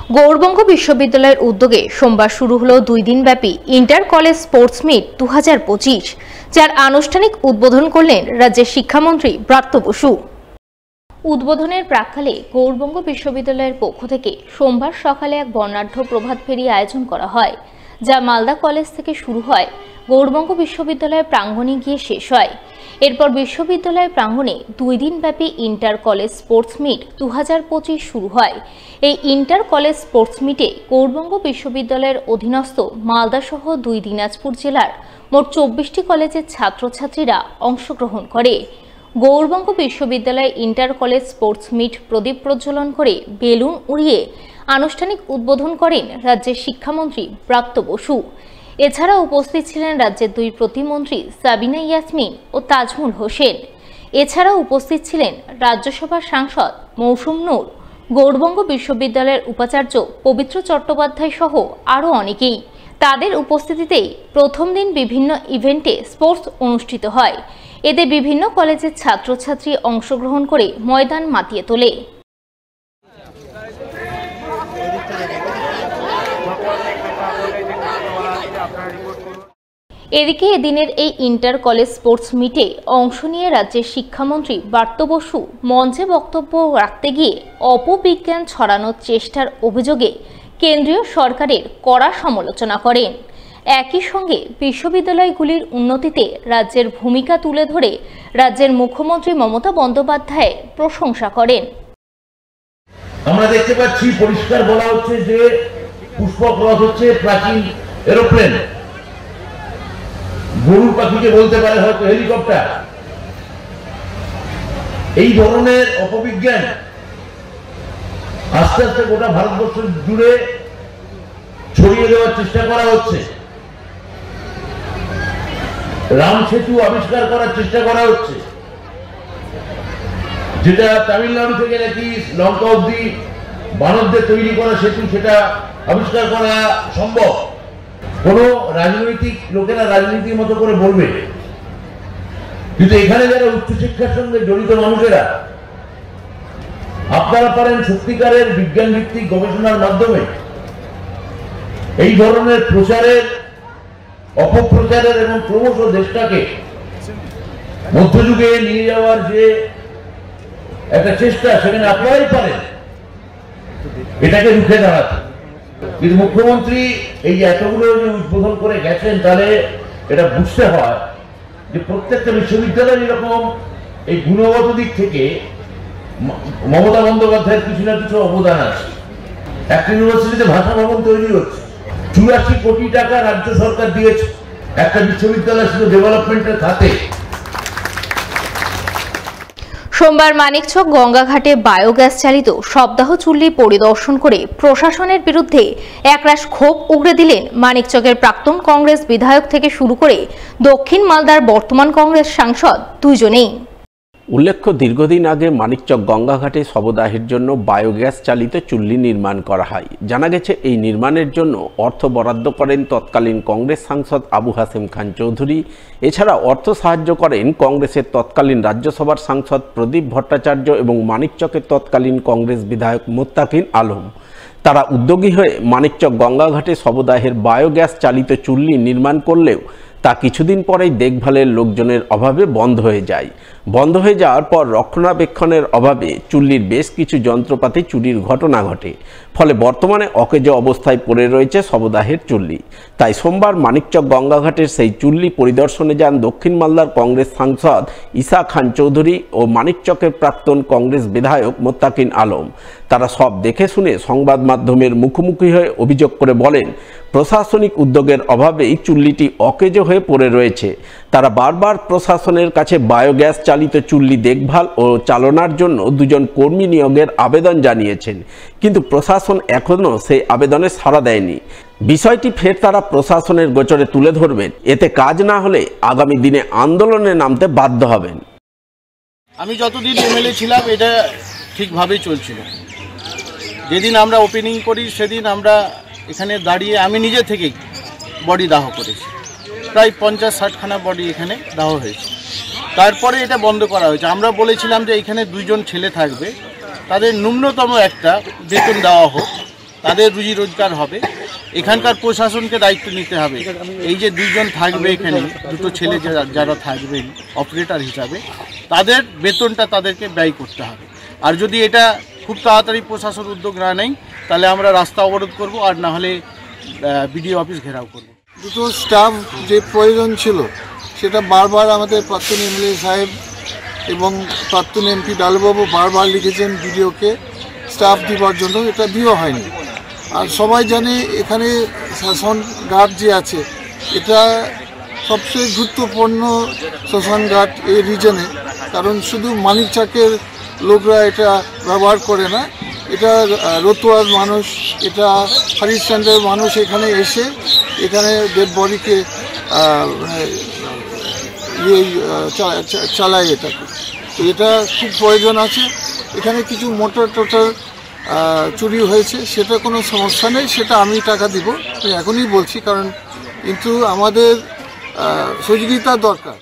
গৌড়বঙ্গ বিশ্ববিদ্যালয়ের উদ্যোগে সোমবার শুরু হলো 2 দিনব্যাপী ইন্টার কলেজ স্পোর্টস মিট 2025, যার আনুষ্ঠানিক উদ্বোধন করলেন রাজ্যের শিক্ষামন্ত্রী ব্রাত্য বসু। উদ্বোধনের প্রাক্কালে গৌড়বঙ্গ বিশ্ববিদ্যালয়ের পক্ষ থেকে সোমবার সকালে এক বর্ণাঢ্য প্রভাত ফেরি আয়োজন করা হয়, যা মালদা কলেজ থেকে শুরু হয় গৌড়বঙ্গ বিশ্ববিদ্যালয়ের প্রাঙ্গণে গিয়ে শেষ হয়। এরপর বিশ্ববিদ্যালয়ের প্রাঙ্গণে 2 দিনব্যাপী ইন্টার কলেজ স্পোর্টস মিট 2025 শুরু হয়। এই ইন্টার কলেজ স্পোর্টস মিটে গৌড়বঙ্গ বিশ্ববিদ্যালয়ের অধীনস্থ মালদা সহ 2 দিনাজপুর জেলার মোট 24টি কলেজের ছাত্রছাত্রীরা অংশগ্রহণ করে। গৌড়বঙ্গ বিশ্ববিদ্যালয় ইন্টার কলেজ স্পোর্টস মিট প্রদীপ প্রজ্বলন করে বেলুন উড়িয়ে আনুষ্ঠানিক উদ্বোধন করেন রাজ্যের শিক্ষামন্ত্রী ব্রাত্য বসু। এছাড়া উপস্থিত ছিলেন রাজ্যের 2 প্রতিমন্ত্রী সাবিনা ইয়াসমিন ও তাজমুল হোসেন। এছাড়াও উপস্থিত ছিলেন রাজ্যসভার সাংসদ মৌসুম নূর, গৌড়বঙ্গ বিশ্ববিদ্যালয়ের উপাচার্য পবিত্র চট্টোপাধ্যায় সহ আরও অনেকেই। তাদের উপস্থিতিতেই প্রথম দিন বিভিন্ন ইভেন্টে স্পোর্টস অনুষ্ঠিত হয়। এতে বিভিন্ন কলেজের ছাত্রছাত্রী অংশগ্রহণ করে ময়দান মাতিয়ে তোলে। এদিকে এদিনের এই ইন্টার কলেজ স্পোর্টস মিটে অংশ নিয়ে রাজ্যের শিক্ষামন্ত্রী ব্রাত্য বসু মঞ্চে বক্তব্য রাখতে গিয়ে অপবিজ্ঞান ছড়ানোর চেষ্টার অভিযোগে কেন্দ্রীয় সরকারের কড়া সমালোচনা করেন। একই সঙ্গে বিশ্ববিদ্যালয়গুলির উন্নতিতে রাজ্যের ভূমিকা তুলে ধরে রাজ্যের মুখ্যমন্ত্রী মমতা বন্দ্যোপাধ্যায়ের প্রশংসা করেন। আমরা দেখতে পাচ্ছি পরিষ্কার বলা হচ্ছে যে পুষ্পক রথ হচ্ছে প্রাচীন এরোপ্লেন, গরুর পাখিকে বলতে পারে হয়তো হেলিকপ্টার। এই ধরনের অপবিজ্ঞান আস্তে আস্তে গোটা ভারতবর্ষ জুড়ে ছড়িয়ে দেওয়ার চেষ্টা করা হচ্ছে। রাম সেতু আবিষ্কার করার চেষ্টা করা হচ্ছে, যেটা তামিলনাড়ু থেকে নাকি লঙ্কা অব্দি বানরদের তৈরি করা সেতু, সেটা আবিষ্কার করা সম্ভব। কোন রাজনৈতিক লোকেরা রাজনীতির মতো করে বলবে, কিন্তু এখানে যারা উচ্চশিক্ষার সঙ্গে জড়িত মানুষেরা, আপনারা পারেন সত্যিকারের বিজ্ঞান ভিত্তিক গবেষণার মাধ্যমে এই ধরনের প্রচারের, অপপ্রচারের এবং ক্রমশ দেশটাকে মধ্যযুগে নিয়ে যাওয়ার যে একটা চেষ্টা, সেখানে আপনারাই পারেন এটাকে রুখে দাঁড়াতে। কিন্তু মুখ্যমন্ত্রী এই যে এতগুলো যে উদ্বোধন করে গেছেন, তাহলে এটা বুঝতে হয় যে প্রত্যেকটা বিশ্ববিদ্যালয় এরকম এই গুণগত দিক থেকে মমতা বন্দ্যোপাধ্যায়ের কিছু না কিছু অবদান আছে। একটা ইউনিভার্সিটিতে ভাষা ভবন তৈরি হচ্ছে, 84 কোটি টাকা রাজ্য সরকার দিয়েছে একটা বিশ্ববিদ্যালয় শুধু ডেভেলপমেন্টের খাতে। সোমবার মানিকচক গঙ্গাঘাটে বায়োগ্যাস চালিত শবদাহ চুল্লি পরিদর্শন করে প্রশাসনের বিরুদ্ধে একরাশ ক্ষোভ উগরে দিলেন মানিকচকের প্রাক্তন কংগ্রেস বিধায়ক থেকে শুরু করে দক্ষিণ মালদার বর্তমান কংগ্রেস সাংসদ দুজনেই। উল্লেখ্য, দীর্ঘদিন আগে মানিকচক গঙ্গাঘাটে শবদাহের জন্য বায়োগ্যাস চালিত চুল্লি নির্মাণ করা হয়। জানা গেছে, এই নির্মাণের জন্য অর্থ বরাদ্দ করেন তৎকালীন কংগ্রেস সাংসদ আবু হাসেম খান চৌধুরী। এছাড়া অর্থ সাহায্য করেন কংগ্রেসের তৎকালীন রাজ্যসভার সাংসদ প্রদীপ ভট্টাচার্য এবং মানিকচকের তৎকালীন কংগ্রেস বিধায়ক মোত্তাকিন আলম। তারা উদ্যোগী হয়ে মানিকচক গঙ্গাঘাটে শবদাহের বায়োগ্যাস চালিত চুল্লি নির্মাণ করলেও তা কিছুদিন পরেই দেখভালের লোকজনের অভাবে বন্ধ হয়ে যায়। বন্ধ হয়ে যাওয়ার পর রক্ষণাবেক্ষণের অভাবে চুল্লির বেশ কিছু যন্ত্রপাতি চুরির ঘটনা ঘটে। ফলে বর্তমানে অকেজো অবস্থায় পড়ে রয়েছে শবদাহের চুল্লি। তাই সোমবার মানিকচক গঙ্গাঘাটের সেই চুল্লি পরিদর্শনে যান দক্ষিণ মালদার কংগ্রেস সাংসদ ঈসা খান চৌধুরী ও মানিকচকের প্রাক্তন কংগ্রেস বিধায়ক মোত্তাকিন আলম। তারা সব দেখে শুনে সংবাদ মাধ্যমের মুখোমুখি হয়ে অভিযোগ করে বলেন, প্রশাসনিক উদ্যোগের অভাবেই চুল্লিটি অকেজো হয়ে পড়ে রয়েছে। তারা বারবার প্রশাসনের কাছে বায়োগ্যাস চালিত চুল্লি দেখভাল ও চালনার জন্য 2 জন কর্মী নিয়োগের আবেদন জানিয়েছেন, কিন্তু প্রশাসন এখনও সেই আবেদনে সাড়া দেয়নি। বিষয়টি ফের তারা প্রশাসনের গোচরে তুলে ধরবেন। এতে কাজ না হলে আগামী দিনে আন্দোলনে নামতে বাধ্য হবেন। আমি যতদিন এমএলএ ছিলাম এটা ঠিকভাবেই চলছিল। যেদিন আমরা ওপেনিং করি সেদিন আমরা এখানে দাঁড়িয়ে আমি নিজে থেকেই বডি দাহ করেছি। প্রায় 50-60খানা বডি এখানে দাহ হয়েছে। তারপরে এটা বন্ধ করা হয়েছে। আমরা বলেছিলাম যে এখানে 2 জন ছেলে থাকবে, তাদের ন্যূনতম একটা বেতন দেওয়া হোক, তাদের রুজি রোজগার হবে। এখানকার প্রশাসনকে দায়িত্ব নিতে হবে, এই যে দুইজন থাকবে এখানে, দুটো ছেলে যারা থাকবেন অপারেটর হিসাবে, তাদের বেতনটা তাদেরকে ব্যয় করতে হবে। আর যদি এটা খুব তাড়াতাড়ি প্রশাসন উদ্যোগ না নেয় তাহলে আমরা রাস্তা অবরোধ করব, আর না হলে বিডিও অফিস ঘেরাও করব। দুটো স্টাফ যে প্রয়োজন ছিল সেটা বারবার আমাদের প্রাক্তন এমএলএ সাহেব এবং প্রাক্তন এমপি ডালুবাবু বারবার লিখেছেন বিডিওকে স্টাফ দেওয়ার জন্য, এটা দেওয়া হয়নি। আর সবাই জানে এখানে শ্মশান ঘাট যে আছে এটা সবচেয়ে গুরুত্বপূর্ণ শ্মশান ঘাট এই রিজনে, কারণ শুধু মানিকচকের লোকরা এটা ব্যবহার করে না, এটা রতুয়ার মানুষ, এটা হরিশ্চন্দ্রের মানুষ এখানে এসে এখানে ডেড বডিকে চালায় এটাকে। তো এটা খুব প্রয়োজন আছে। এখানে কিছু মোটর টোটর চুরি হয়েছে, সেটা কোনো সমস্যা নেই, সেটা আমি টাকা দিব, এখনই বলছি, কারণ কিন্তু আমাদের সহযোগিতা দরকার।